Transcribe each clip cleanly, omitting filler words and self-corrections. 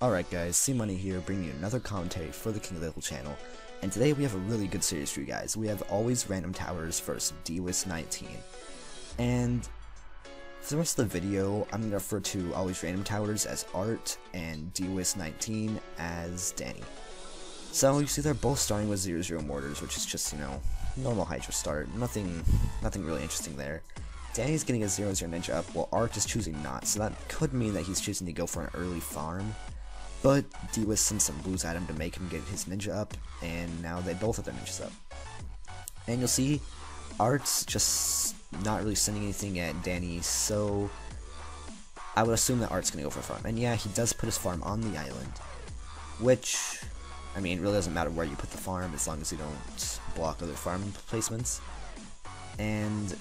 Alright guys, C-Money here, bringing you another commentary for the King of the Hill channel, and today we have a really good series for you guys. We have AlwaysRandomTowers versus dw3iss19, and for the rest of the video, I'm going to refer to AlwaysRandomTowers as Art and dw3iss19 as Danny. So you see they're both starting with 0-0 mortars, which is just, you know, normal Hydra start, nothing really interesting there. Danny's getting a 0-0 ninja up, while Art is choosing not, so that could mean that he's choosing to go for an early farm. But dw3iss sends some blues at him to make him get his ninja up, and now they both have their ninjas up. And you'll see, Art's just not really sending anything at Danny, so I would assume that Art's gonna go for a farm. And yeah, he does put his farm on the island, which, I mean, it really doesn't matter where you put the farm as long as you don't block other farm placements. And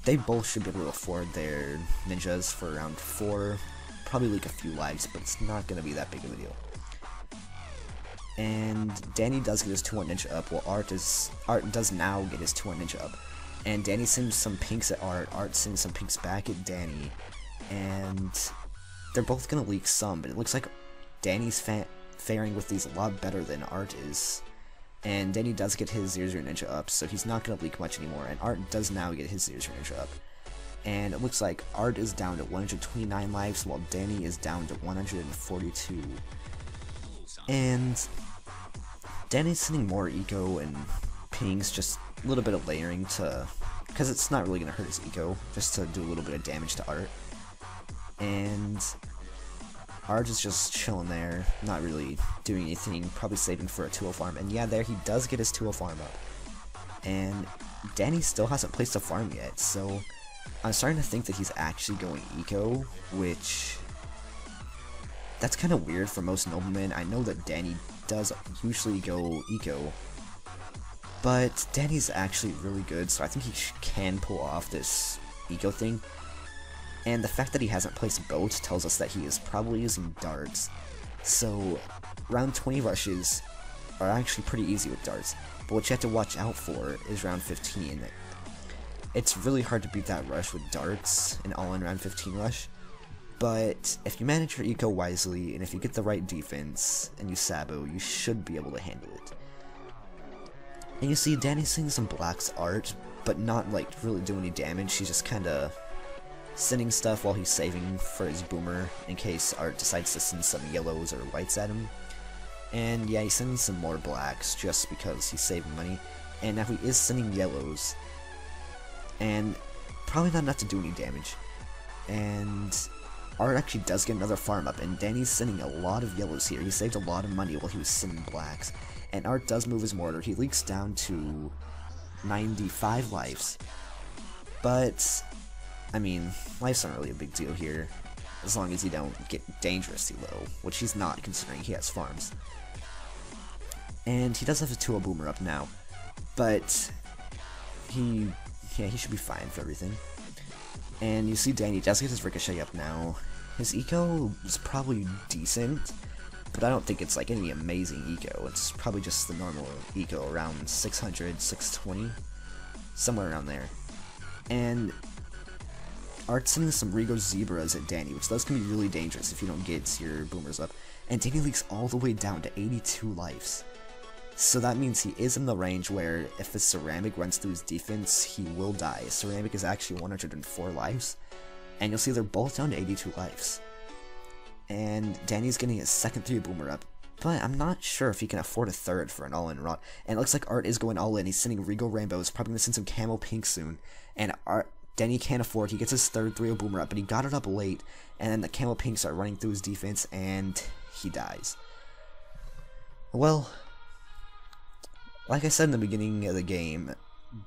they both should be able to afford their ninjas for round 4. Probably leak a few lives, but it's not going to be that big of a deal. And Danny does get his 2-1 ninja up, while Art does now get his 2-1 ninja up. And Danny sends some pinks at Art, Art sends some pinks back at Danny, and they're both going to leak some, but it looks like Danny's faring with these a lot better than Art is. And Danny does get his 0-0 ninja up, so he's not going to leak much anymore, and Art does now get his 0-0 ninja up. And it looks like Art is down to 129 lives, while Danny is down to 142. And Danny's sending more eco and pings, just a little bit of layering to, because it's not really going to hurt his eco, just to do a little bit of damage to Art. And Art is just chilling there, not really doing anything, probably saving for a 2-0 farm. And yeah, there he does get his 2-0 farm up. And Danny still hasn't placed a farm yet, so I'm starting to think that he's actually going eco, which, that's kind of weird for most noblemen. I know that Danny does usually go eco, but Danny's actually really good, so I think he can pull off this eco thing. And the fact that he hasn't placed boat tells us that he is probably using darts. So round 20 rushes are actually pretty easy with darts, but what you have to watch out for is round 15. It's really hard to beat that rush with darts, an all-in round 15 rush, but if you manage your eco wisely, and if you get the right defense, and you sabo, you should be able to handle it. And you see Danny's seeing some blacks Art, but not like really doing any damage. He's just kinda sending stuff while he's saving for his boomer, in case Art decides to send some yellows or whites at him. And yeah, he's sending some more blacks, just because he's saving money, and now he is sending yellows, and probably not enough to do any damage. And Art actually does get another farm up, and Danny's sending a lot of yellows here. He saved a lot of money while he was sending blacks. And Art does move his mortar. He leaks down to 95 lives. But, I mean, lives aren't really a big deal here, as long as you don't get dangerously low, which he's not, considering he has farms. And he does have a 2-0 boomer up now, but he should be fine for everything. And you see Danny does get his ricochet up now. His eco is probably decent, but I don't think it's like any amazing eco. It's probably just the normal eco, around 600, 620, somewhere around there. And Art's sending some Rigo Zebras at Danny, which those can be really dangerous if you don't get your boomers up. And Danny leaks all the way down to 82 lives. So that means he is in the range where if a ceramic runs through his defense, he will die. Ceramic is actually 104 lives, and you'll see they're both down to 82 lives. And Danny's getting his second 3 boomer up, but I'm not sure if he can afford a third for an all-in rot. And it looks like Art is going all in. He's sending Regal Rainbows, probably going to send some Camo Pink soon. And Danny can't afford. He gets his third 3-0 boomer up, but he got it up late, and then the Camo Pinks are running through his defense, and he dies. Well, like I said in the beginning of the game,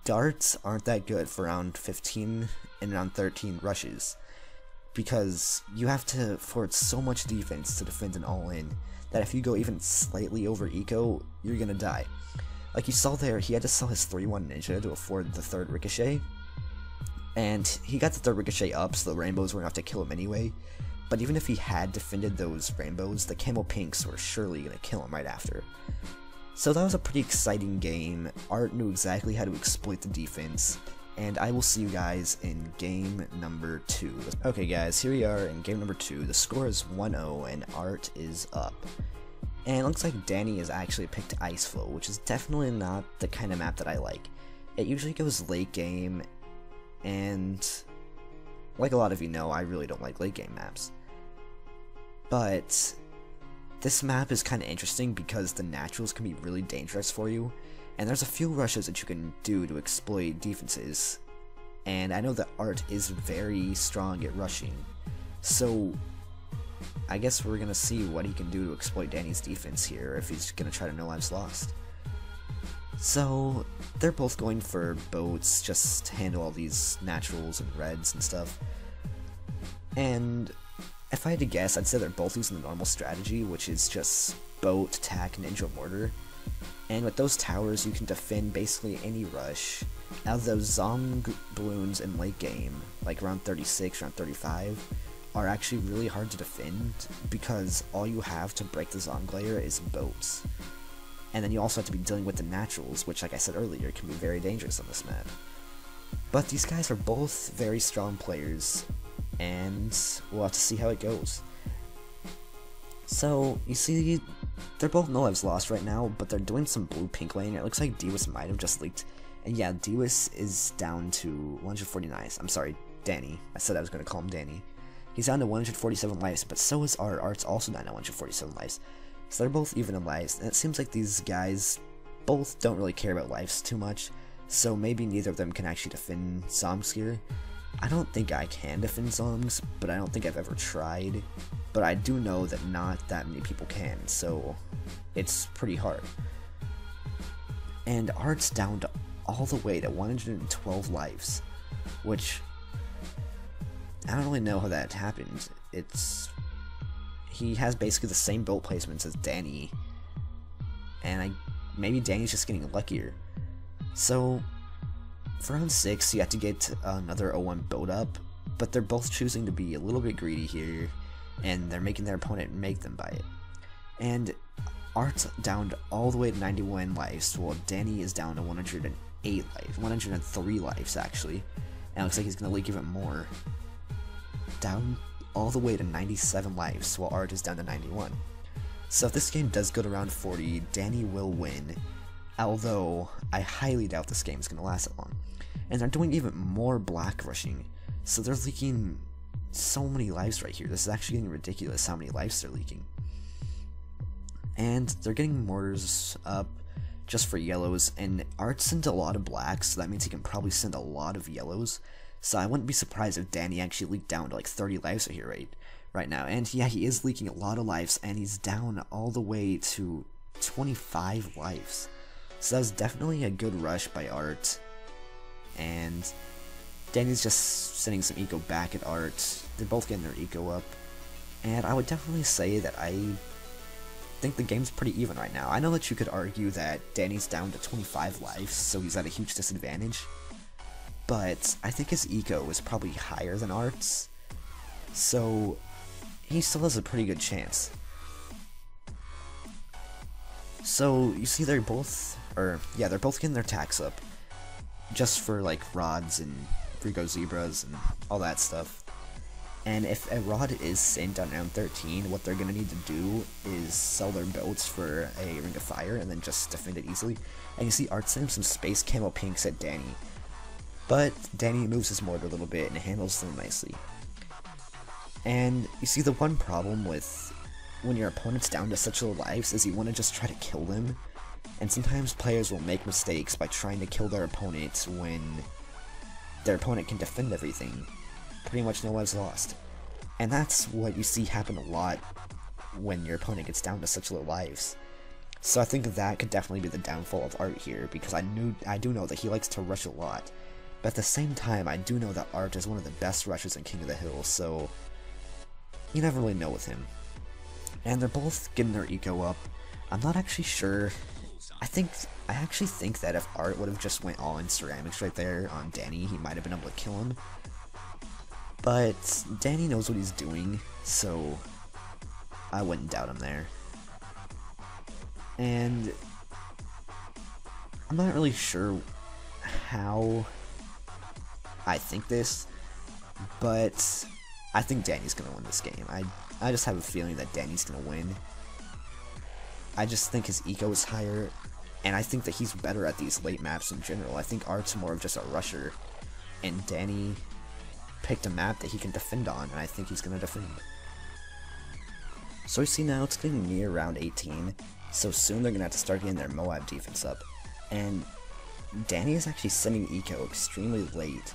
darts aren't that good for round 15 and round 13 rushes, because you have to afford so much defense to defend an all-in, that if you go even slightly over eco, you're gonna die. Like you saw there, he had to sell his 3-1 ninja to afford the third ricochet, and he got the third ricochet up, so the rainbows weren't enough to kill him anyway. But even if he had defended those rainbows, the Camo Pinks were surely gonna kill him right after. So that was a pretty exciting game. Art knew exactly how to exploit the defense, and I will see you guys in game number 2. Okay guys, here we are in game number 2. The score is 1-0 and Art is up. And it looks like Danny has actually picked Ice Flow, which is definitely not the kind of map that I like. It usually goes late game, and like a lot of you know, I really don't like late game maps. But this map is kind of interesting because the naturals can be really dangerous for you, and there's a few rushes that you can do to exploit defenses. And I know that Art is very strong at rushing, so I guess we're gonna see what he can do to exploit Danny's defense here, if he's gonna try to no lives lost. So they're both going for boats, just to handle all these naturals and reds and stuff. And if I had to guess, I'd say they're both using the normal strategy, which is just boat, attack, ninja, mortar. And with those towers, you can defend basically any rush. Now those Zong balloons in late game, like around 36, around 35, are actually really hard to defend because all you have to break the Zong layer is boats. And then you also have to be dealing with the naturals, which, like I said earlier, can be very dangerous on this map. But these guys are both very strong players, and we'll have to see how it goes. So, you see, they're both no lives lost right now, but they're doing some blue-pink lane. It looks like dw3iss might have just leaked. And yeah, dw3iss is down to 149. I'm sorry, Danny. I said I was going to call him Danny. He's down to 147 lives, but so is Art. Art's also down to 147 lives. So they're both even in lives, and it seems like these guys both don't really care about lives too much, so maybe neither of them can actually defend Zongs here. I don't think I can defend Zongs, but I don't think I've ever tried. But I do know that not that many people can, so it's pretty hard. And Art's down to all the way to 112 lives, which I don't really know how that happened. He has basically the same boat placements as Danny, and maybe Danny's just getting luckier. So for round 6, you have to get another 0-1 boat up, but they're both choosing to be a little bit greedy here, and they're making their opponent make them buy it. And Art's down to all the way to 91 lives, while Danny is down to 108 lives, 103 lives actually, and it looks like he's gonna leak even more. Down all the way to 97 lives, while Art is down to 91. So if this game does go to round 40, Danny will win, although I highly doubt this game is going to last that long. And they're doing even more black rushing, so they're leaking so many lives right here. This is actually getting ridiculous how many lives they're leaking. And they're getting mortars up just for yellows, and Art sent a lot of blacks, so that means he can probably send a lot of yellows. So I wouldn't be surprised if Danny actually leaked down to like 30 lives here right now. And yeah, he is leaking a lot of lives, and he's down all the way to 25 lives. So that was definitely a good rush by Art. And Danny's just sending some eco back at Art. They're both getting their eco up. And I would definitely say that I think the game's pretty even right now. I know that you could argue that Danny's down to 25 lives, so he's at a huge disadvantage. But I think his eco is probably higher than Art's, so he still has a pretty good chance. So you see they're both getting their attacks up, just for like rods and Rico Zebras and all that stuff. And if a rod is sent on round 13, what they're gonna need to do is sell their boats for a Ring of Fire and then just defend it easily. And you see Art sending some space camo pinks at Danny. But Danny moves his mortar a little bit and handles them nicely. And you see the one problem with when your opponent's down to such low lives is you want to just try to kill them. And sometimes players will make mistakes by trying to kill their opponent when their opponent can defend everything. Pretty much no lives lost. And that's what you see happen a lot when your opponent gets down to such low lives. So I think that could definitely be the downfall of Art here, because I do know that he likes to rush a lot. But at the same time, I do know that Art is one of the best rushers in King of the Hill, so you never really know with him. And they're both getting their eco up. I'm not actually sure. I actually think that if Art would have just went all in ceramics right there on Danny, he might have been able to kill him. But Danny knows what he's doing, so I wouldn't doubt him there. And I'm not really sure how I think this, but I think Danny's gonna win this game. I just have a feeling that Danny's gonna win. I just think his eco is higher, and I think that he's better at these late maps in general. I think Art's more of just a rusher, and Danny picked a map that he can defend on, and I think he's gonna defend. So you see now it's getting near round 18, so soon they're gonna have to start getting their Moab defense up, and Danny is actually sending eco extremely late.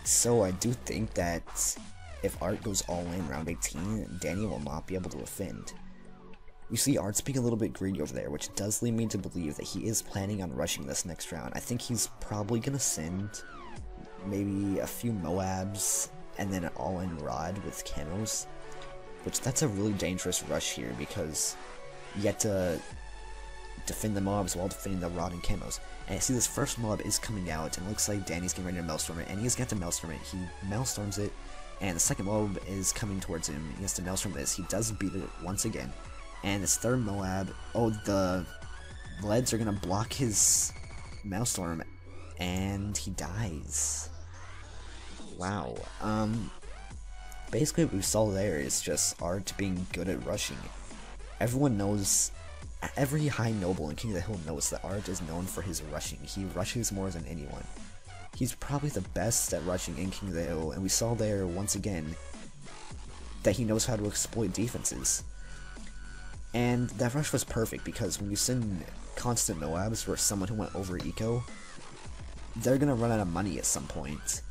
So I do think that if Art goes all in round 18, Danny will not be able to defend. You see Art's being a little bit greedy over there, which does lead me to believe that he is planning on rushing this next round. I think he's probably gonna send maybe a few Moabs and then an all-in Rod with camos, which that's a really dangerous rush here because you have to defend the Moabs while defending the Rod and camos. And I see this first Moab is coming out, and it looks like Danny's getting ready to Maelstrom it, and he's going to Maelstrom it. He Maelstorms it, and the second Moab is coming towards him. He has to Maelstrom this. He does beat it once again. And his third Moab, oh, the leads are going to block his Maelstrom, and he dies. Wow. Basically what we saw there is just Art being good at rushing. Everyone knows, every high noble in King of the Hill knows that Art is known for his rushing. He rushes more than anyone. He's probably the best at rushing in King of the Hill, and we saw there once again that he knows how to exploit defenses. And that rush was perfect because when you send constant Moabs for someone who went over eco, they're gonna run out of money at some point.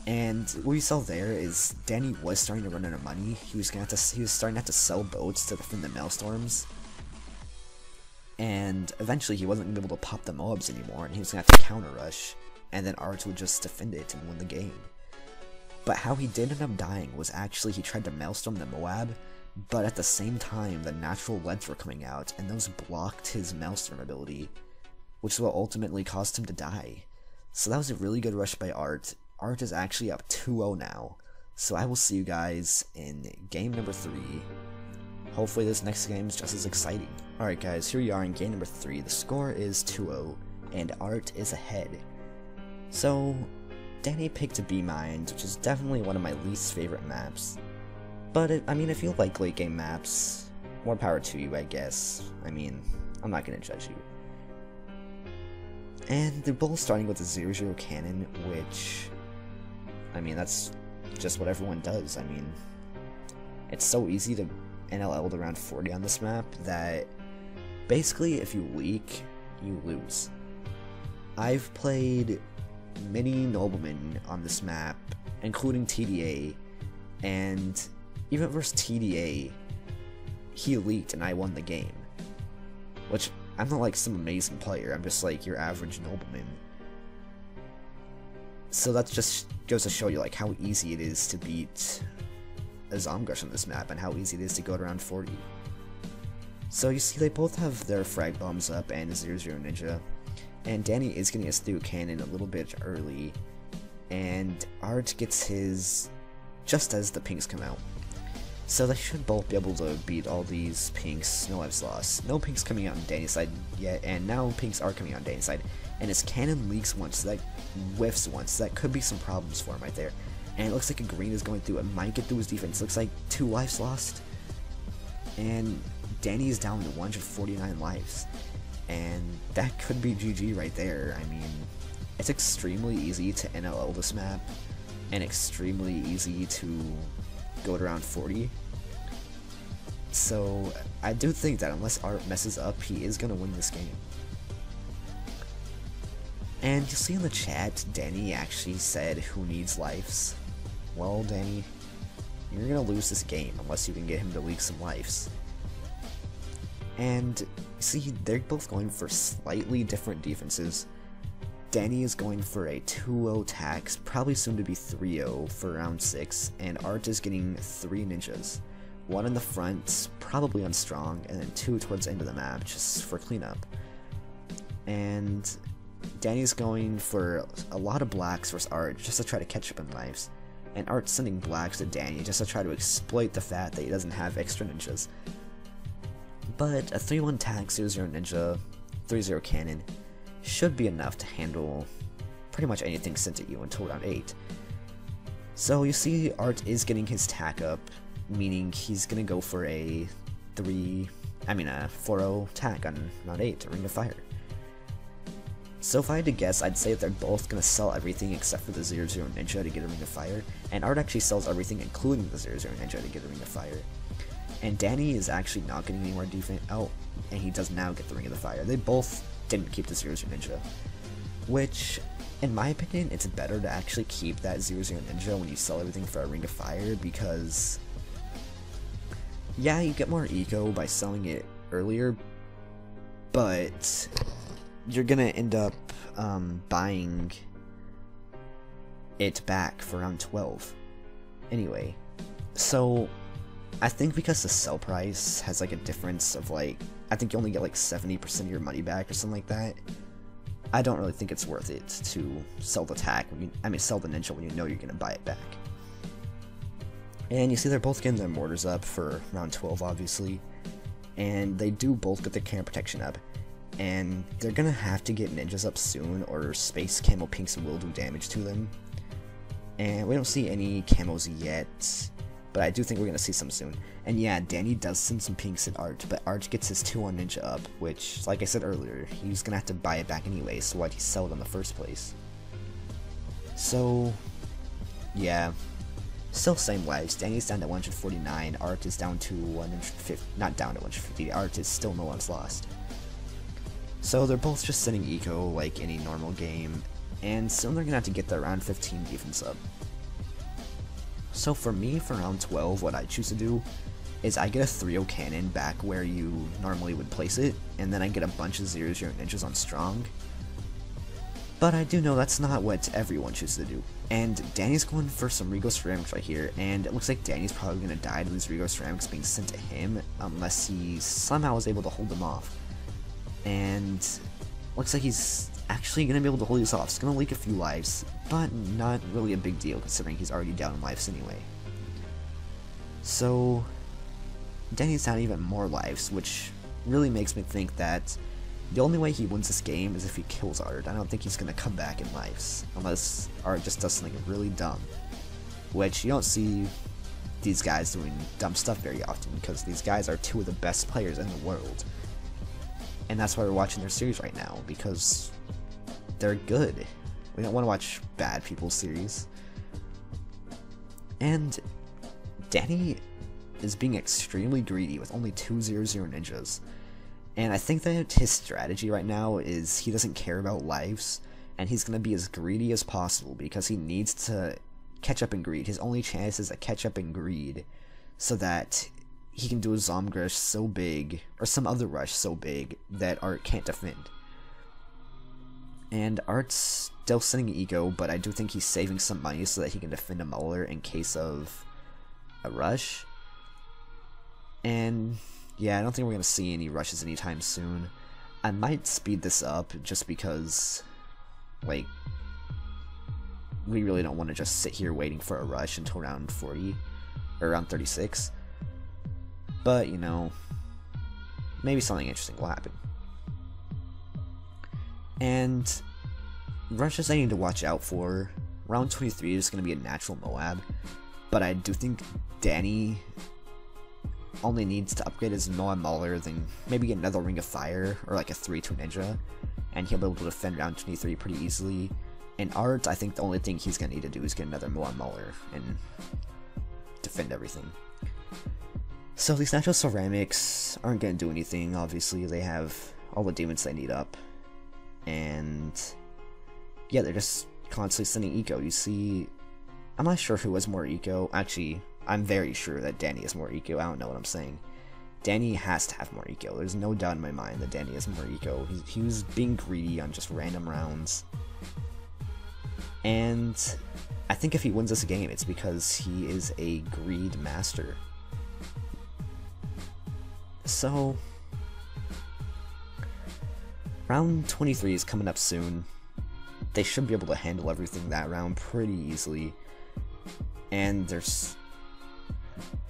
And what we saw there is Danny was starting to run out of money. He was starting to have to sell boats to defend the Maelstorms. And eventually he wasn't going to be able to pop the Moabs anymore, and he was going to have to counter rush, and then Art would just defend it and win the game. But how he did end up dying was actually he tried to Maelstrom the Moab, but at the same time the natural leads were coming out, and those blocked his Maelstrom ability, which is what ultimately caused him to die. So that was a really good rush by Art. Art is actually up 2-0 now, so I will see you guys in game number 3. Hopefully this next game is just as exciting. Alright guys, here we are in game number 3. The score is 2-0, and Art is ahead. So, Danny picked a B-Mind, which is definitely one of my least favorite maps. But, I mean, if you like late game maps, more power to you, I guess. I mean, I'm not gonna judge you. And they're both starting with a 0-0 cannon, which, I mean, that's just what everyone does. I mean, it's so easy to NLL to round 40 on this map that basically if you leak, you lose. I've played many noblemen on this map, including TDA, and even versus TDA, he leaked and I won the game. Which, I'm not like some amazing player, I'm just like your average nobleman. So that just goes to show you like how easy it is to beat a Zomgush on this map and how easy it is to go to round 40. So you see they both have their frag bombs up and a 0-0 ninja, and Danny is getting his through cannon a little bit early, and Art gets his just as the pinks come out. So they should both be able to beat all these pinks. No I've lost. No pinks coming out on Danny's side yet, and now pinks are coming out on Danny's side. And his cannon leaks once, so that whiffs once. So that could be some problems for him right there. And it looks like a green is going through. It might get through his defense. Looks like 2 lives lost. And Danny is down to 149 lives. And that could be GG right there. I mean, it's extremely easy to NLL this map, and extremely easy to go to round 40. So I do think that unless Art messes up, he is going to win this game. And you'll see in the chat, Danny actually said, "Who needs lives?" Well, Danny, you're going to lose this game unless you can get him to leak some lives. And see, they're both going for slightly different defenses. Danny is going for a 2-0 tax, probably soon to be 3-0 for round 6, and Art is getting 3 ninjas. 1 in the front, probably on strong, and then 2 towards the end of the map, just for cleanup. And Danny's going for a lot of blacks versus Art, just to try to catch up in lives. And Art's sending blacks to Danny, just to try to exploit the fact that he doesn't have extra ninjas. But a 3-1 tax, 0-0 ninja, 3-0 cannon should be enough to handle pretty much anything sent at you until round 8. So you see Art is getting his tack up, meaning he's gonna go for a 4-0 tack on round 8 to Ring of Fire. So if I had to guess, I'd say that they're both gonna sell everything except for the 0-0 Ninja to get a Ring of Fire, and Art actually sells everything including the 0-0 Ninja to get a Ring of Fire. And Danny is actually not getting any more defense. Oh, and he does now get the Ring of the Fire. They both didn't keep the 0-0 Ninja, which, in my opinion, it's better to actually keep that 0-0 Ninja when you sell everything for a Ring of Fire, because yeah, you get more eco by selling it earlier, but you're gonna end up buying it back for around 12 anyway. So I think because the sell price has like a difference of like, I think you only get like 70% of your money back or something like that, I don't really think it's worth it to sell the tack when you, sell the Ninja when you know you're gonna buy it back. And you see they're both getting their mortars up for round 12 obviously, and they do both get their camera protection up, and they're gonna have to get ninjas up soon or space camo pinks will do damage to them. And we don't see any camos yet, but I do think we're gonna see some soon. And yeah, Danny does send some pinks at Art, but Art gets his 2-1 ninja up, which, like I said earlier, he's gonna have to buy it back anyway, so why'd he sell it in the first place? So yeah, still same lives. Danny's down to 149, Art is down to 150, not down to 150, Art is still no one's lost. So they're both just sending eco like any normal game, and soon they're gonna have to get their round 15 defense up. So for me, for round 12, what I choose to do is I get a 3-0 cannon back where you normally would place it, and then I get a bunch of 0-0 ninjas on strong. But I do know that's not what everyone chooses to do. And Danny's going for some Rigo ceramics right here, and it looks like Danny's probably gonna die to these Rigo ceramics being sent to him unless he somehow is able to hold them off. And looks like he's actually going to be able to hold these off. It's going to leak a few lives, but not really a big deal considering he's already down in lives anyway. So Danny's down even more lives, which really makes me think that the only way he wins this game is if he kills Art. I don't think he's going to come back in lives, unless Art just does something really dumb, which you don't see these guys doing dumb stuff very often, because these guys are two of the best players in the world. And that's why we're watching their series right now, because they're good. We don't want to watch bad people's series. And Danny is being extremely greedy with only 2 0-0 ninjas. And I think that his strategy right now is he doesn't care about lives, and he's going to be as greedy as possible because he needs to catch up in greed. His only chance is to catch up in greed so that he can do a Zomb rush so big, or some other rush so big, that Art can't defend. And Art's still sending eco, but I do think he's saving some money so that he can defend a Mauler in case of a rush. And yeah, I don't think we're going to see any rushes anytime soon. I might speed this up just because, like, we really don't want to just sit here waiting for a rush until round 40, or around 36. But, you know, maybe something interesting will happen. And rushes I need to watch out for. Round 23 is going to be a natural Moab, but I do think Danny only needs to upgrade his Moab Mauler, then maybe get another Ring of Fire, or like a 3-2 Ninja, and he'll be able to defend round 23 pretty easily. And Art, I think the only thing he's going to need to do is get another Moab Mauler and defend everything. So these natural ceramics aren't going to do anything, obviously. They have all the demons they need up. And yeah, they're just constantly sending eco. You see, I'm not sure who has more eco. Actually, I'm very sure that Danny has more eco. I don't know what I'm saying. Danny has to have more eco. There's no doubt in my mind that Danny has more eco. He was being greedy on just random rounds. And I think if he wins this game, it's because he is a greed master. So, round 23 is coming up soon. They should be able to handle everything that round pretty easily. And there's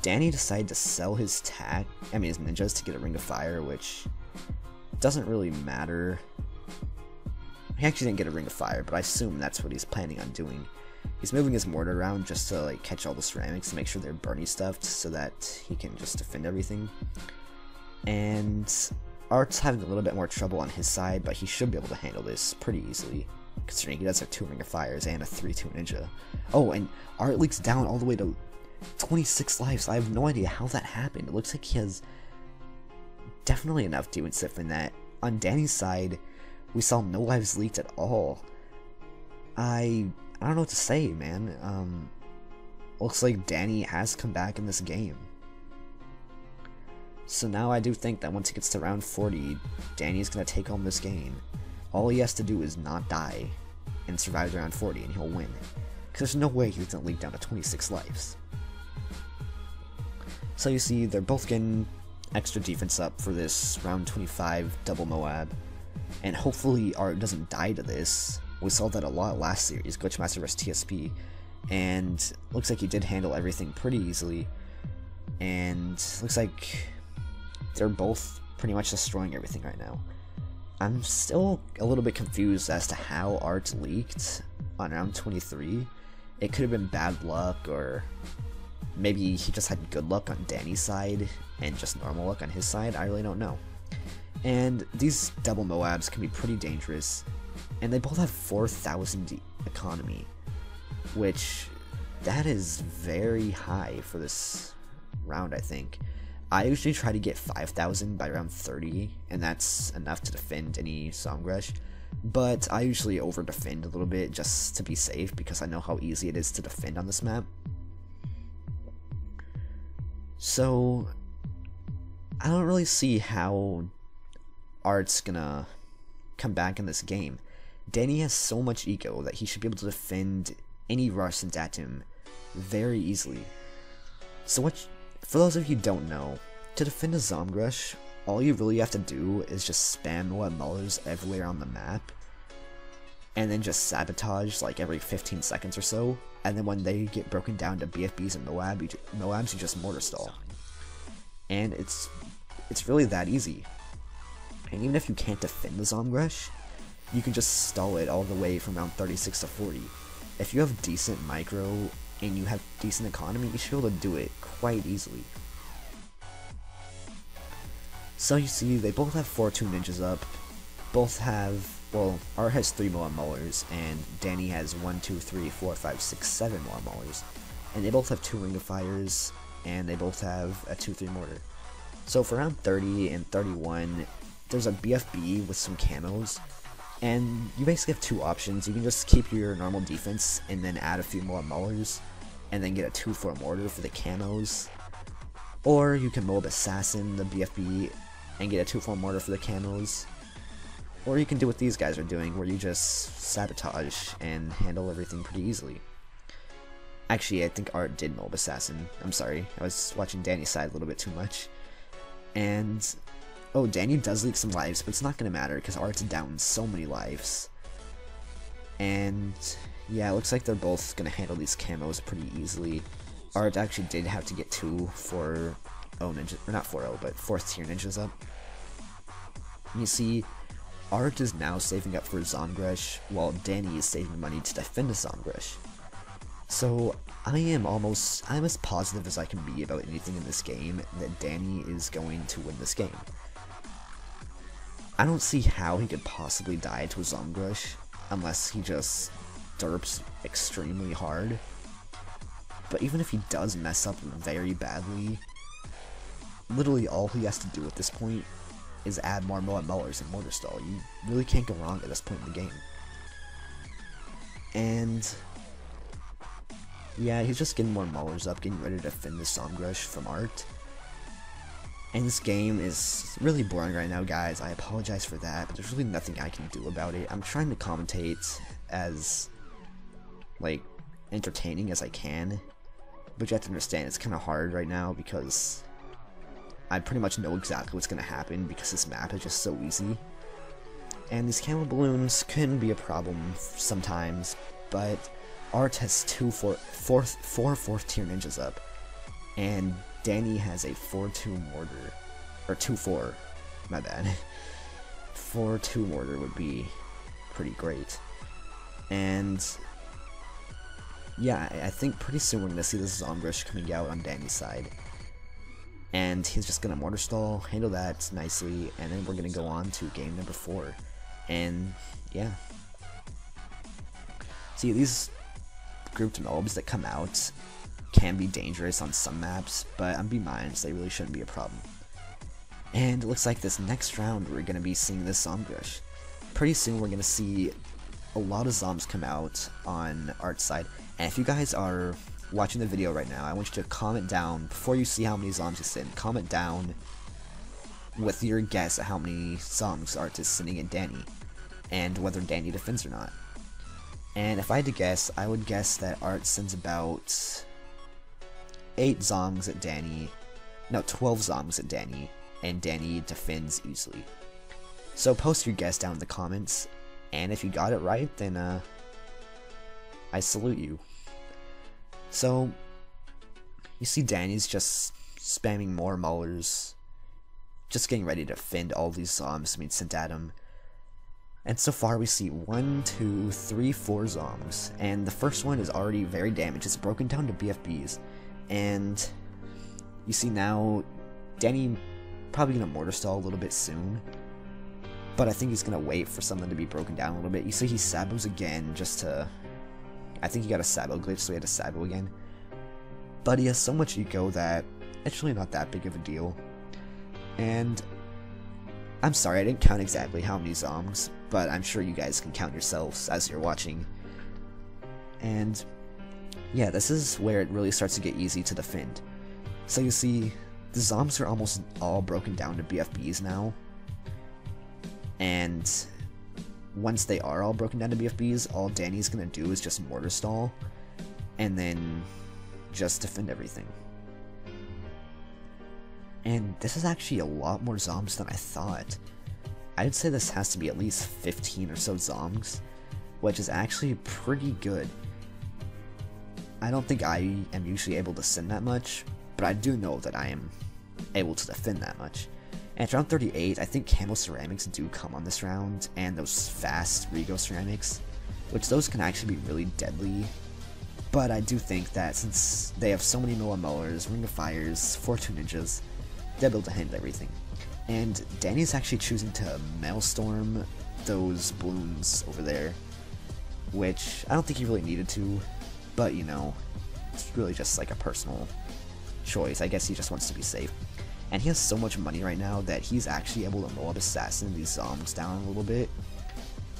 Danny decided to sell his his ninjas to get a Ring of Fire, which doesn't really matter. He actually didn't get a Ring of Fire, but I assume that's what he's planning on doing. He's moving his mortar around just to like catch all the ceramics to make sure they're Bernie stuffed so that he can just defend everything. And Art's having a little bit more trouble on his side, but he should be able to handle this pretty easily, considering he does have 2 Ring of Fires and a 3/2 Ninja. Oh, and Art leaks down all the way to 26 lives. I have no idea how that happened. It looks like he has definitely enough demon stuff in that. On Danny's side, we saw no lives leaked at all. I don't know what to say, man. Looks like Danny has come back in this game. So now I do think that once he gets to round 40, Danny's gonna take home this game. All he has to do is not die and survive to round 40 and he'll win. Because there's no way he's gonna leak down to 26 lives. So you see, they're both getting extra defense up for this round 25 double Moab. And hopefully Art doesn't die to this. We saw that a lot last series, Glitchmaster vs TSP. And looks like he did handle everything pretty easily. And looks like they're both pretty much destroying everything right now. I'm still a little bit confused as to how Art leaked on round 23. It could have been bad luck, or maybe he just had good luck on Danny's side and just normal luck on his side. I really don't know. And these double Moabs can be pretty dangerous, and they both have 4,000 economy, which that is very high for this round, I think. I usually try to get 5,000 by round 30, and that's enough to defend any Zomgresh, but I usually over defend a little bit just to be safe because I know how easy it is to defend on this map. So I don't really see how Art's gonna come back in this game. Danny has so much eco that he should be able to defend any rush sent at him very easily. So for those of you who don't know, to defend a Zomgresh, all you really have to do is just spam Moab Mullers everywhere on the map, and then just sabotage like every 15 seconds or so, and then when they get broken down to BFBs and Moabs, you just mortar stall. And it's really that easy. And even if you can't defend the Zomgresh, you can just stall it all the way from round 36 to 40. If you have decent micro and you have decent economy, you should be able to do it quite easily. So you see, they both have 4/2 ninjas up. Both have, well, Art has 3 Moab Mullers, and Danny has 1, 2, 3, 4, 5, 6, 7 Moab Mullers. And they both have 2 Ring of Fires, and they both have a 2/3 mortar. So for round 30 and 31, there's a BFB with some camos, and you basically have 2 options. You can just keep your normal defense and then add a few more Mullers, and then get a 2/4 mortar for the camos. Or you can Moab Assassin the BFB and get a 2/4 mortar for the camos. Or you can do what these guys are doing, where you just sabotage and handle everything pretty easily. Actually, I think Art did Moab Assassin. I'm sorry, I was watching Danny's side a little bit too much. And, oh, Danny does leak some lives, but it's not going to matter because Art's down so many lives. And yeah, it looks like they're both going to handle these camos pretty easily. Art actually did have to get 2 4-0 ninjas, or not 4-0, but 4th tier ninjas up. You see, Art is now saving up for Zomgresh, while Danny is saving money to defend a Zomgresh. So I'm as positive as I can be about anything in this game that Danny is going to win this game. I don't see how he could possibly die to a Zomgresh unless he just derps extremely hard. But even if he does mess up very badly, literally all he has to do at this point is add more Moab Mullers and mortar stall. You really can't go wrong at this point in the game. And yeah, he's just getting more Mullers up, getting ready to defend the Zomgresh from Art. And this game is really boring right now, guys. I apologize for that, but there's really nothing I can do about it. I'm trying to commentate as, like, entertaining as I can, but you have to understand it's kind of hard right now because I pretty much know exactly what's going to happen because this map is just so easy. And these camo balloons can be a problem sometimes, but Art has 4 4th tier ninjas up, and Danny has a 4/2 mortar, or 2/4, my bad. 4/2 mortar would be pretty great. And yeah, I think pretty soon we're gonna see this Zomrush coming out on Danny's side. And he's just gonna mortar stall, handle that nicely, and then we're gonna go on to game number 4. And yeah. See, these grouped mobs that come out can be dangerous on some maps, but on B-Mines they really shouldn't be a problem. And it looks like this next round we're gonna be seeing this Zomrush. Pretty soon we're gonna see a lot of Zoms come out on Art's side. And if you guys are watching the video right now, I want you to comment down, before you see how many Zoms you send, comment down with your guess at how many Zoms Art is sending at Danny, and whether Danny defends or not. And if I had to guess, I would guess that Art sends about 8 Zoms at Danny, no, 12 Zoms at Danny, and Danny defends easily. So post your guess down in the comments, and if you got it right, then I salute you. So, you see Danny's just spamming more Maulers, just getting ready to defend all these Zoms being sent at him. And so far we see 1, 2, 3, 4 Zoms, and the first one is already very damaged. It's broken down to BFBs, and you see now Danny probably gonna mortar stall a little bit soon, but I think he's gonna wait for something to be broken down a little bit. You see he sabos again just to, I think he got a sabo glitch, so he had to sabo again. But he has so much eco that it's really not that big of a deal. And I'm sorry, I didn't count exactly how many Zoms, but I'm sure you guys can count yourselves as you're watching. And yeah, this is where it really starts to get easy to defend. So you see, the Zoms are almost all broken down to BFBs now. And once they are all broken down to BFBs, all Danny's gonna do is just mortar stall, and then just defend everything. And this is actually a lot more Zoms than I thought. I'd say this has to be at least 15 or so Zoms, which is actually pretty good. I don't think I am usually able to send that much, but I do know that I am able to defend that much. And at round 38, I think Camo Ceramics do come on this round, and those fast Rego Ceramics, which those can actually be really deadly. But I do think that since they have so many Noah Mowers, Ring of Fires, Fortune Ninjas, they'll be able to handle everything. And Danny's actually choosing to Maelstrom those Bloons over there, which I don't think he really needed to, but you know, it's really just like a personal choice. I guess he just wants to be safe. And he has so much money right now that he's actually able to Moab Assassin these Zoms down a little bit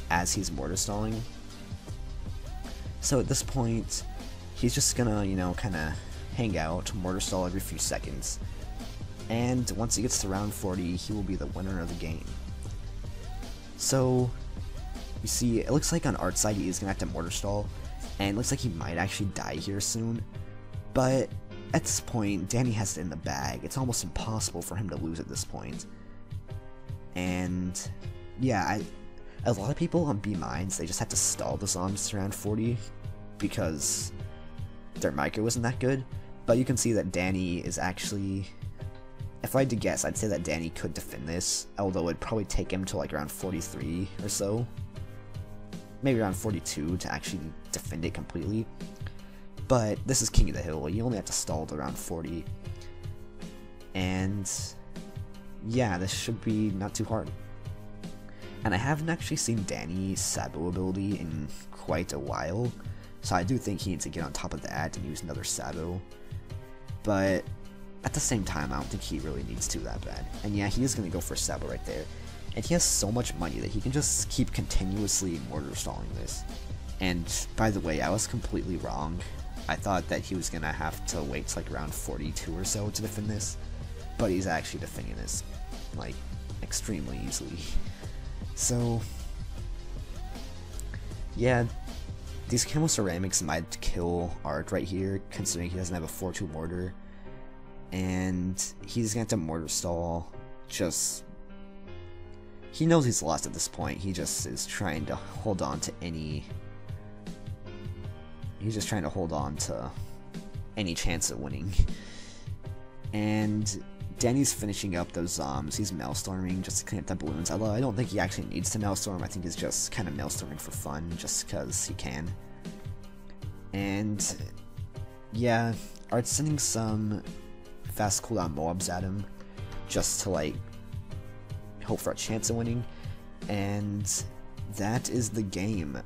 as he's mortar stalling. So at this point, he's just gonna, you know, kinda hang out, mortar stall every few seconds. And once he gets to round 40, he will be the winner of the game. So, you see, it looks like on Art's side he is gonna have to mortar stall, and it looks like he might actually die here soon. But at this point, Danny has it in the bag. It's almost impossible for him to lose at this point. And yeah, a lot of people on B-Mines, they just have to stall the Zoms to round 40 because their micro isn't that good. But you can see that Danny is actually, if I had to guess, I'd say that Danny could defend this, although it'd probably take him to like around 43 or so. Maybe around 42 to actually defend it completely. But this is King of the Hill, you only have to stall to around 40. And yeah, this should be not too hard. And I haven't actually seen Danny's Sabo ability in quite a while, so I do think he needs to get on top of that and use another Sabo. But at the same time, I don't think he really needs to that bad. And yeah, he is going to go for Sabo right there. And he has so much money that he can just keep continuously mortar stalling this. And by the way, I was completely wrong. I thought that he was going to have to wait to like around 42 or so to defend this, but he's actually defending this like extremely easily. So yeah, these Camo Ceramics might kill Art right here, considering he doesn't have a 4-2 mortar, and he's going to have to mortar stall. Just, he knows he's lost at this point. He just is trying to hold on to any, he's just trying to hold on to any chance at winning. And Danny's finishing up those Zoms. He's Maelstorming just to clean up the Bloons. Although I don't think he actually needs to Maelstorm. I think he's just kind of Maelstorming for fun, just because he can. And yeah, Art's sending some fast cooldown mobs at him just to like hope for a chance of winning, and that is the game.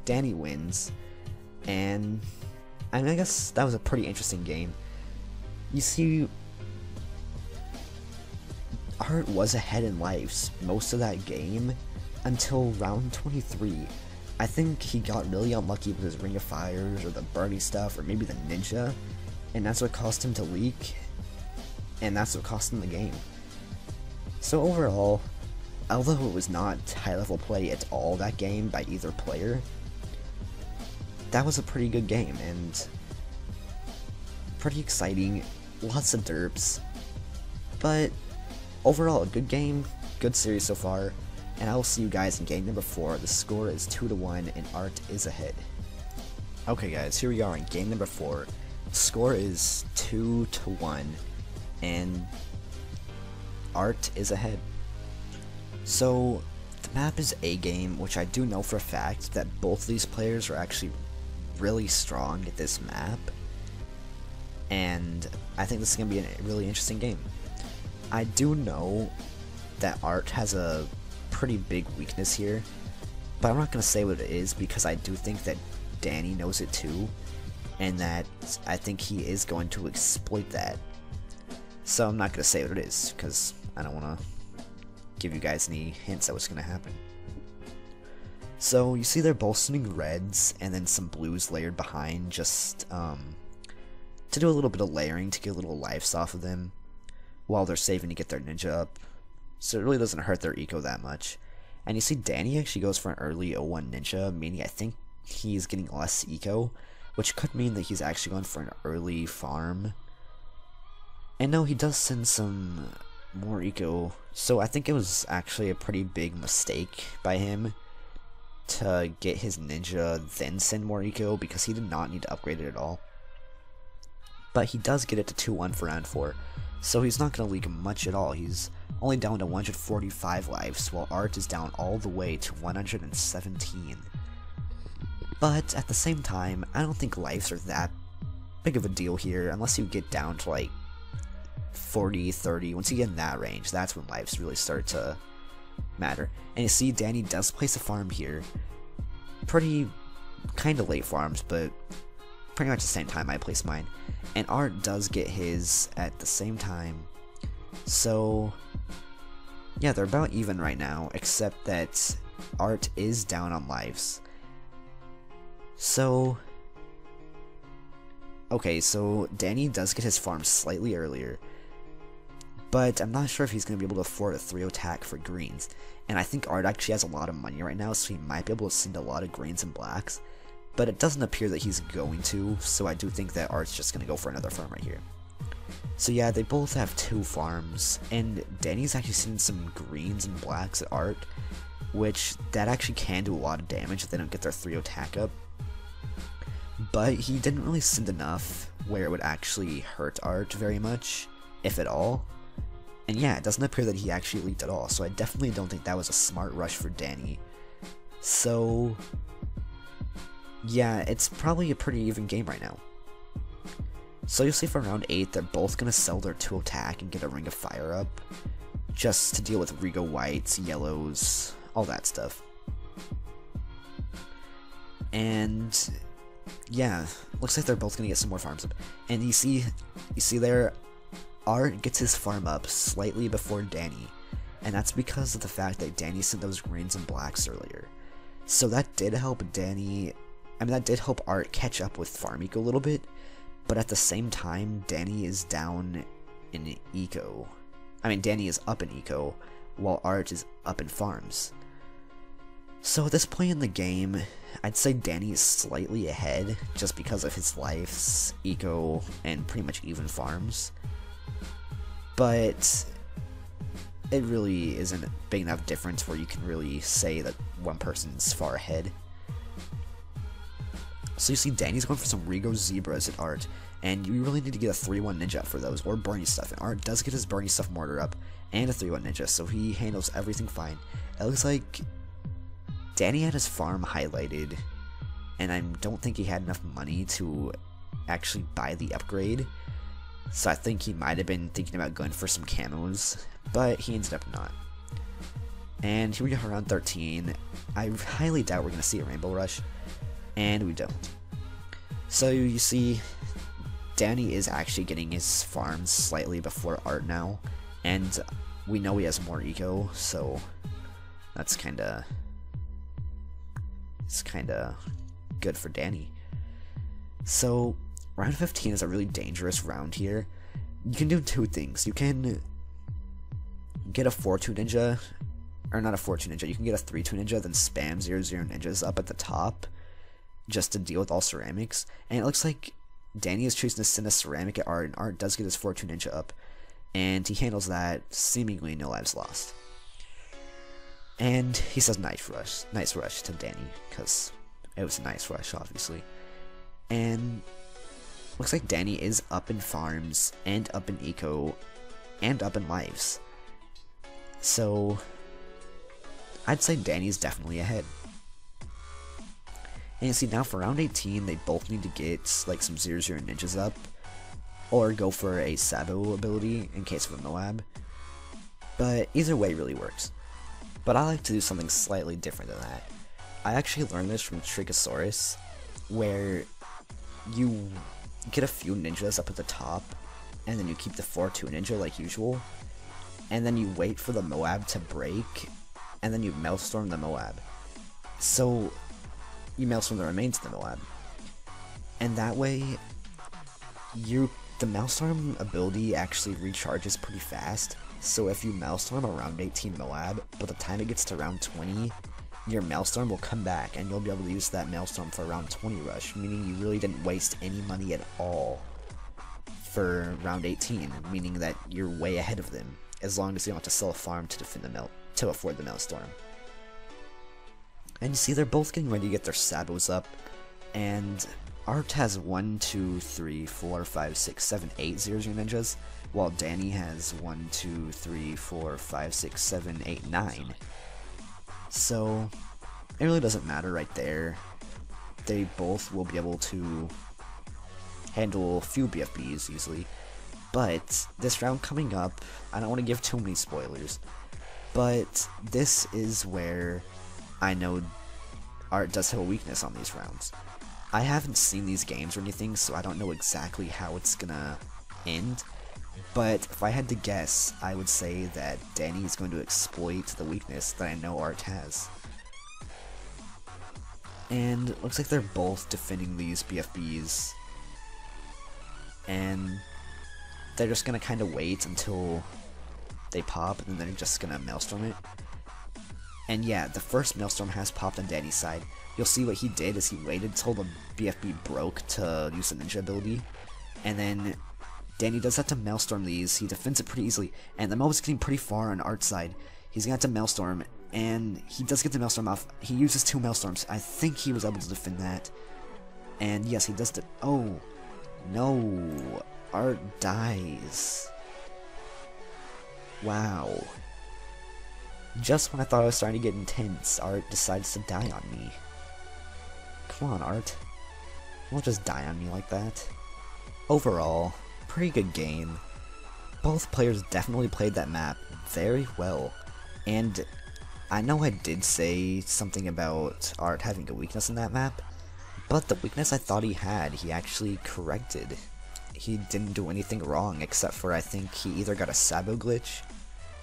Danny wins, and I guess that was a pretty interesting game. You see, Art was ahead in lives most of that game until round 23. I think he got really unlucky with his Ring of Fires or the birdie stuff or maybe the ninja, and that's what cost him to leak, and that's what cost him the game. So overall, although it was not high level play at all that game by either player, that was a pretty good game and pretty exciting, lots of derps, but overall a good game, good series so far, and I will see you guys in game number 4. The score is 2-1 and Art is ahead. Okay guys, here we are in game number 4. The score is 2-1 and Art is ahead. So the map is A game, which I do know for a fact that both of these players are actually really strong at this map, and I think this is going to be a really interesting game. I do know that Art has a pretty big weakness here, but I'm not going to say what it is because I do think that Danny knows it too, and that I think he is going to exploit that. So I'm not going to say what it is because I don't want to give you guys any hints at what's going to happen. So you see they're both sending reds and then some blues layered behind just to do a little bit of layering to get a little lives off of them while they're saving to get their ninja up. So it really doesn't hurt their eco that much. And you see Danny actually goes for an early 01 ninja, meaning I think he's getting less eco, which could mean that he's actually going for an early farm. And no, he does send some more eco, so I think it was actually a pretty big mistake by him to get his ninja then send more eco, because he did not need to upgrade it at all. But he does get it to 2-1 for round 4, so he's not going to leak much at all. He's only down to 145 lives, while Art is down all the way to 117. But at the same time, I don't think lives are that big of a deal here, unless you get down to like 40, 30. Once you get in that range, that's when lives really start to matter. And you see Danny does place a farm here. Pretty kind of late farms, but pretty much the same time I placed mine. And Art does get his at the same time. So yeah, they're about even right now, except that Art is down on lives. So okay, so Danny does get his farm slightly earlier, but I'm not sure if he's going to be able to afford a 3 attack for greens. And I think Art actually has a lot of money right now, so he might be able to send a lot of greens and blacks, but it doesn't appear that he's going to, so I do think that Art's just going to go for another farm right here. So yeah, they both have 2 farms, and Danny's actually sending some greens and blacks at Art, which that actually can do a lot of damage if they don't get their 3 attack up. But he didn't really send enough where it would actually hurt Art very much, if at all. And yeah, it doesn't appear that he actually leaked at all, so I definitely don't think that was a smart rush for Danny. So yeah, it's probably a pretty even game right now. So you'll see for round 8, they're both going to sell their 2 attack and get a Ring of Fire up, just to deal with Rigo whites, yellows, all that stuff. And yeah, looks like they're both going to get some more farms up. And you see there, Art gets his farm up slightly before Danny, and that's because of the fact that Danny sent those greens and blacks earlier. So that did help Danny, that did help Art catch up with farm eco a little bit, but at the same time, Danny is down in eco. Danny is up in eco, while Art is up in farms. So at this point in the game, I'd say Danny is slightly ahead, just because of his lives, eco, and pretty much even farms. But it really isn't a big enough difference where you can really say that one person's far ahead. So you see Danny's going for some Rigo Zebras at Art, and you really need to get a 3-1 ninja up for those, or Bernie stuff, and Art does get his Bernie stuff mortar up, and a 3-1 ninja, so he handles everything fine. It looks like Danny had his farm highlighted and I don't think he had enough money to actually buy the upgrade. So I think he might have been thinking about going for some camos, but he ended up not. And here we are around 13. I highly doubt we're going to see a Rainbow Rush, and we don't. So you see, Danny is actually getting his farms slightly before Art now, and we know he has more eco, so that's kinda good for Danny. So round 15 is a really dangerous round here. You can do two things. You can get a 4-2 ninja, or not a 4-2 ninja, you can get a 3-2 ninja, then spam 0-0 ninjas up at the top just to deal with all ceramics. And it looks like Danny is choosing to send a ceramic at Art, and Art does get his 4-2 ninja up, and he handles that seemingly no lives lost. And he says nice rush to Danny, because it was a nice rush, obviously. And looks like Danny is up in farms, and up in eco, and up in lives. So I'd say Danny's definitely ahead. And you see, now for round 18, they both need to get like some 0-0 ninjas up, or go for a Sabo ability in case of a Moab. But either way really works. But I like to do something slightly different than that. I actually learned this from Trigosaurus, where you get a few ninjas up at the top, and then you keep the 4-2 ninja like usual, and then you wait for the Moab to break, and then you Maelstrom the Moab. So you Maelstrom the remains of the Moab. And that way, the Maelstrom ability actually recharges pretty fast. So if you Maelstrom a round 18 Moab, by the time it gets to round 20, your Maelstrom will come back, and you'll be able to use that Maelstrom for a round 20 rush, meaning you really didn't waste any money at all for round 18, meaning that you're way ahead of them, as long as you don't have to sell a farm to defend to afford the Maelstrom. And you see, they're both getting ready to get their Sabos up, and Art has 1, 2, 3, 4, 5, 6, 7, 8 0-0 ninjas, while Danny has 1, 2, 3, 4, 5, 6, 7, 8, 9. So it really doesn't matter right there. They both will be able to handle a few BFBs easily. But this round coming up, I don't want to give too many spoilers, but this is where I know Art does have a weakness on these rounds. I haven't seen these games or anything, so I don't know exactly how it's gonna end, but if I had to guess, I would say that Danny is going to exploit the weakness that I know Art has. And it looks like they're both defending these BFBs, and they're just gonna kind of wait until they pop, and then they're just gonna Maelstrom it. And yeah, the first Maelstrom has popped on Danny's side. You'll see what he did is he waited till the BFB broke to use the ninja ability, and then Danny does have to Maelstrom these. He defends it pretty easily, and the mob is getting pretty far on Art's side. He's gonna have to Maelstrom, and he does get the Maelstrom off. He uses 2 Maelstroms. I think he was able to defend that. And yes, he does. Oh no, Art dies. Wow. Just when I thought I was starting to get intense, Art decides to die on me. Come on, Art. You won't just die on me like that. Overall, pretty good game. Both players definitely played that map very well. And I know I did say something about Art having a weakness in that map, but the weakness I thought he had, he actually corrected. He didn't do anything wrong, except for I think he either got a Sabo glitch,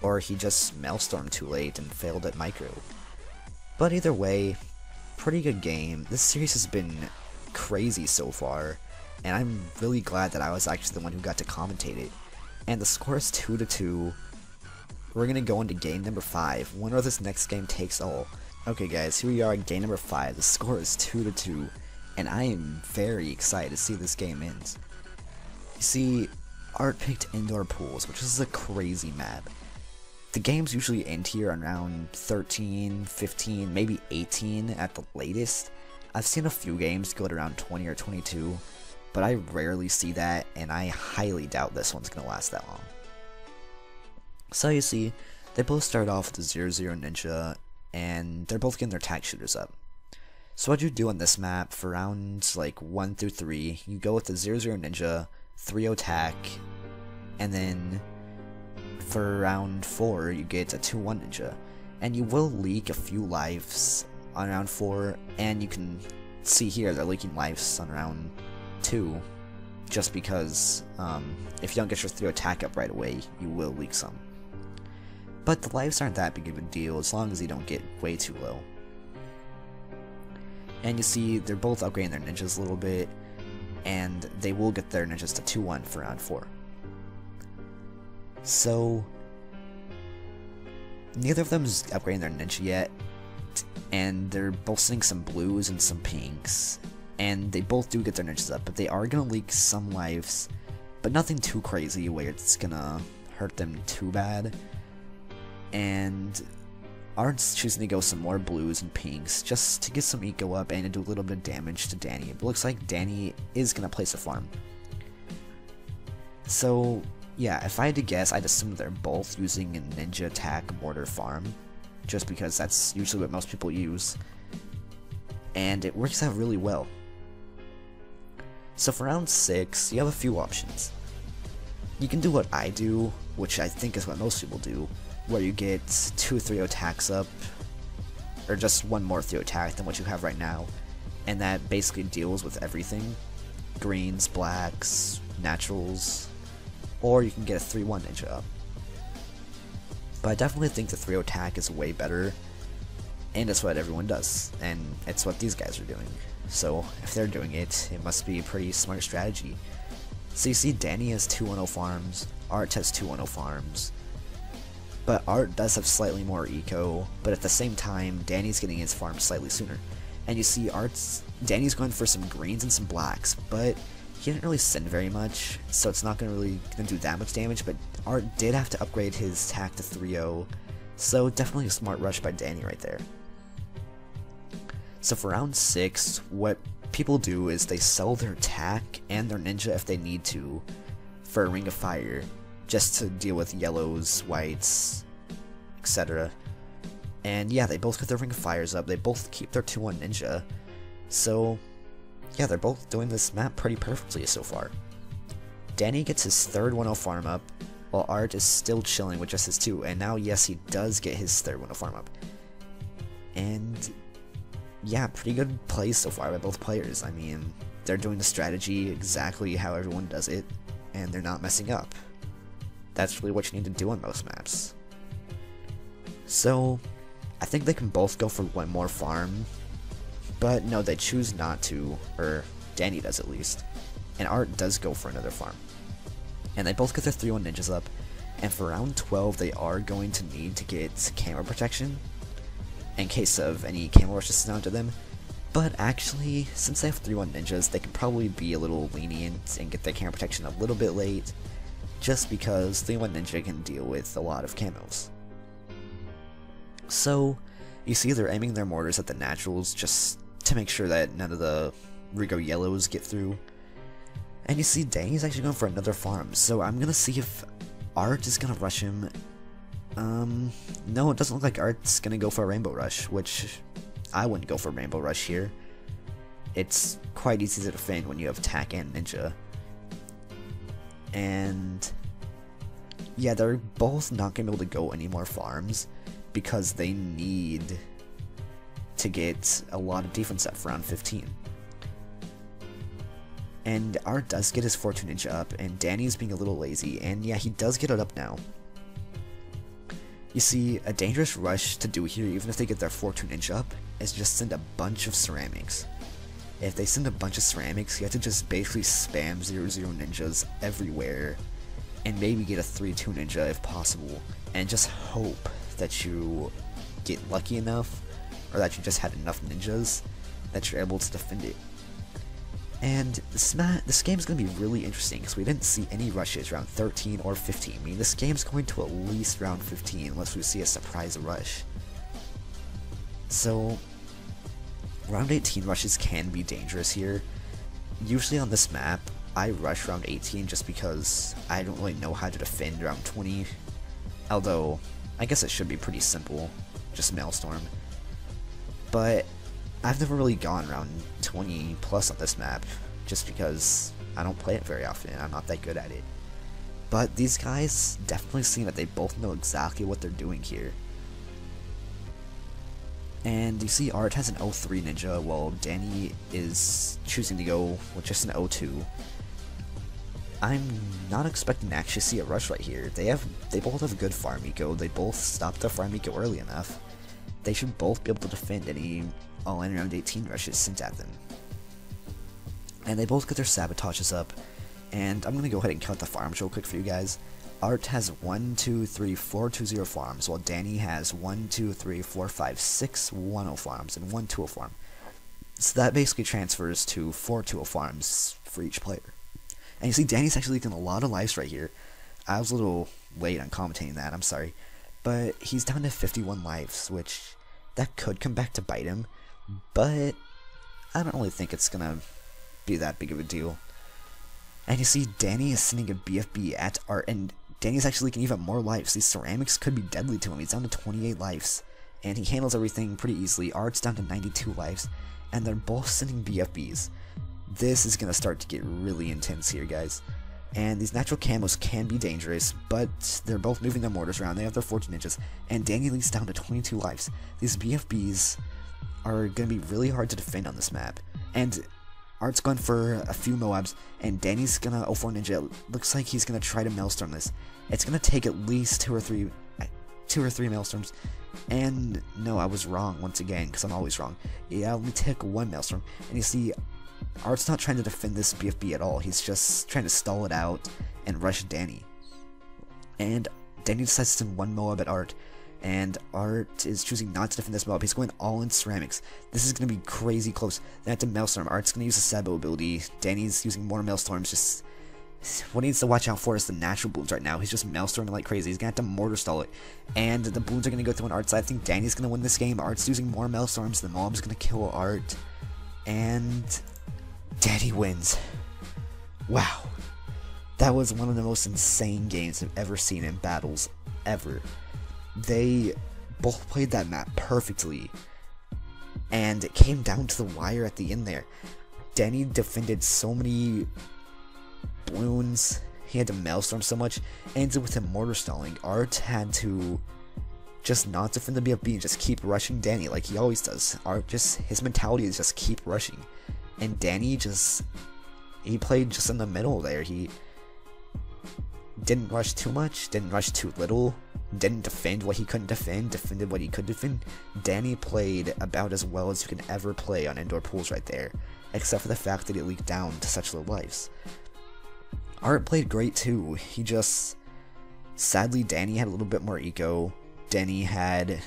or he just Maelstrom too late and failed at micro. But either way, pretty good game. This series has been crazy so far, and I'm really glad that I was actually the one who got to commentate it. And the score is 2-2. We're gonna go into game number 5. Winner of this next game takes all. Okay guys, here we are at game number 5. The score is 2-2, and I am very excited to see this game ends. You see, Art picked indoor pools, which is a crazy map. The games usually end here around 13, 15, maybe 18 at the latest. I've seen a few games go to around 20 or 22, but I rarely see that, and I highly doubt this one's gonna last that long. So you see, they both start off with the 0-0 ninja, and they're both getting their tack shooters up. So what you do on this map for rounds like 1 through 3, you go with the 0-0 ninja, 3-0 attack, and then for round 4 you get a 2-1 ninja. And you will leak a few lives on round 4, and you can see here they're leaking lives on round 2, just because if you don't get your 3-0 attack up right away, you will leak some. But the lives aren't that big of a deal as long as you don't get way too low. And you see they're both upgrading their ninjas a little bit, and they will get their ninjas to 2-1 for round 4. So neither of them is upgrading their ninja yet, and they're both sending some blues and some pinks, and they both do get their ninjas up, but they are going to leak some lives, but nothing too crazy where it's going to hurt them too bad. And Art's choosing to go some more blues and pinks just to get some eco up and to do a little bit of damage to Danny. It looks like Danny is going to place a farm. So yeah, if I had to guess, I'd assume they're both using a ninja attack mortar farm, just because that's usually what most people use, and it works out really well. So for round 6, you have a few options. You can do what I do, which I think is what most people do, where you get 2 3-0 attacks up, or just one more 3-0 attack than what you have right now, and that basically deals with everything. Greens, blacks, naturals, or you can get a 3-1 ninja up. But I definitely think the 3-0 attack is way better, and it's what everyone does, and it's what these guys are doing. So if they're doing it, it must be a pretty smart strategy. So you see Danny has 2-1-0 farms, Art has 2-1-0 farms, but Art does have slightly more eco, but at the same time, Danny's getting his farm slightly sooner. And you see Danny's going for some greens and some blacks, but he didn't really send very much, so it's not gonna do that much damage, but Art did have to upgrade his attack to 3-0, so definitely a smart rush by Danny right there. So for round 6, what people do is they sell their attack and their ninja if they need to for a Ring of Fire, just to deal with yellows, whites, etc. And yeah, they both get their Ring of Fires up, they both keep their 2-1 ninja, so yeah, they're both doing this map pretty perfectly so far. Danny gets his 3rd 1-0 farm up, while Art is still chilling with just his 2, and now yes, he does get his 3rd 1-0 farm up. And yeah, pretty good plays so far by both players. I mean, they're doing the strategy exactly how everyone does it, and they're not messing up. That's really what you need to do on most maps. So, I think they can both go for one more farm, but no, they choose not to, or Danny does at least, and Art does go for another farm. And they both get their 3-1 ninjas up, and for round 12 they are going to need to get camera protection, in case of any camera rushes down to them, but actually, since they have 3-1 ninjas, they can probably be a little lenient and get their camera protection a little bit late, just because 3-1 ninja can deal with a lot of camos. So, you see they're aiming their mortars at the naturals just to make sure that none of the Rigo yellows get through. And you see Danny's actually going for another farm, so I'm gonna see if Art is gonna rush him. No, it doesn't look like Art's gonna go for a Rainbow Rush, which I wouldn't go for a Rainbow Rush here. It's quite easy to defend when you have attack and ninja. And yeah, they're both not gonna be able to go any more farms because they need to get a lot of defense up for round 15. And Art does get his Fortune Ninja up, and Danny's being a little lazy, and yeah, he does get it up now. You see, a dangerous rush to do here, even if they get their Fortune Ninja up, is just send a bunch of ceramics. If they send a bunch of ceramics, you have to just basically spam 0-0 ninjas everywhere, and maybe get a 3-2 ninja if possible, and just hope that you get lucky enough, or that you just had enough ninjas that you're able to defend it. And this game's going to be really interesting because we didn't see any rushes around 13 or 15. I mean, this game's going to at least round 15 unless we see a surprise rush. So, round 18 rushes can be dangerous here. Usually on this map, I rush round 18 just because I don't really know how to defend round 20. Although, I guess it should be pretty simple, just Maelstrom. But I've never really gone around 20 plus on this map, just because I don't play it very often and I'm not that good at it. But these guys definitely seem that they both know exactly what they're doing here. And you see Art has an 03 ninja while Danny is choosing to go with just an 02. I'm not expecting to actually see a rush right here. They both have a good farm eco, they both stopped their farm eco early enough. They should both be able to defend any all-in around 18 rushes sent at them. And they both get their sabotages up, and I'm going to go ahead and count the farms real quick for you guys. Art has 1, 2, 3, 4 2-0 farms, while Danny has 1, 2, 3, 4, 5, 6 1-0 farms, and 1 2-0 farm. So that basically transfers to 4 2-0 farms for each player. And you see Danny's actually leaking a lot of lives right here. I was a little late on commentating that, I'm sorry. But he's down to 51 lives, which that could come back to bite him. But I don't really think it's gonna be that big of a deal. And you see Danny is sending a BFB at Art, and Danny's actually leaking even more lives. These ceramics could be deadly to him. He's down to 28 lives, and he handles everything pretty easily. Art's down to 92 lives, and they're both sending BFBs. This is going to start to get really intense here, guys. And these natural camos can be dangerous, but they're both moving their mortars around. They have their 14 ninjas, and Danny leads down to 22 lives. These BFBs are going to be really hard to defend on this map. And Art's going for a few Moabs, and Danny's going to 04 ninja. It looks like he's going to try to Maelstrom this. It's going to take at least two or three Maelstroms. And no, I was wrong once again, because I'm always wrong. Yeah, let me take one Maelstrom. And you see, Art's not trying to defend this BFB at all. He's just trying to stall it out and rush Danny. And Danny decides to send one Moab at Art, and Art is choosing not to defend this Moab. He's going all in ceramics. This is going to be crazy close. They have to Maelstrom. Art's going to use the Sabo ability. Danny's using more Maelstorms. Just what he needs to watch out for is the natural Bloons right now. He's just Maelstorming like crazy. He's going to have to mortar stall it. And the Bloons are going to go through on Art's side. I think Danny's going to win this game. Art's using more Maelstorms. The Moab's going to kill Art. And Danny wins. Wow. That was one of the most insane games I've ever seen in battles, ever. They both played that map perfectly, and it came down to the wire at the end there. Danny defended so many Bloons, he had to Maelstrom so much, ended with him mortar stalling. Art had to just not defend the BFB and just keep rushing Danny like he always does. Art just, his mentality is just keep rushing. And Danny just, he played just in the middle there. He didn't rush too much, didn't rush too little, didn't defend what he couldn't defend, defended what he could defend. Danny played about as well as you can ever play on indoor pools right there, except for the fact that it leaked down to such low lives. Art played great too. He just, sadly Danny had a little bit more eco. Danny had a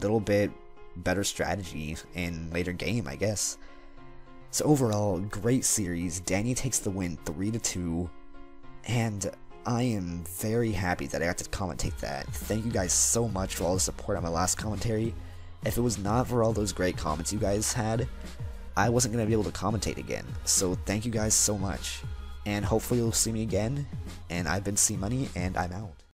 little bit better strategy in later game, I guess. So overall, great series. Danny takes the win 3-2, and I am very happy that I got to commentate that. Thank you guys so much for all the support on my last commentary. If it was not for all those great comments you guys had, I wasn't going to be able to commentate again. So thank you guys so much, and hopefully you'll see me again. And I've been C Money, and I'm out.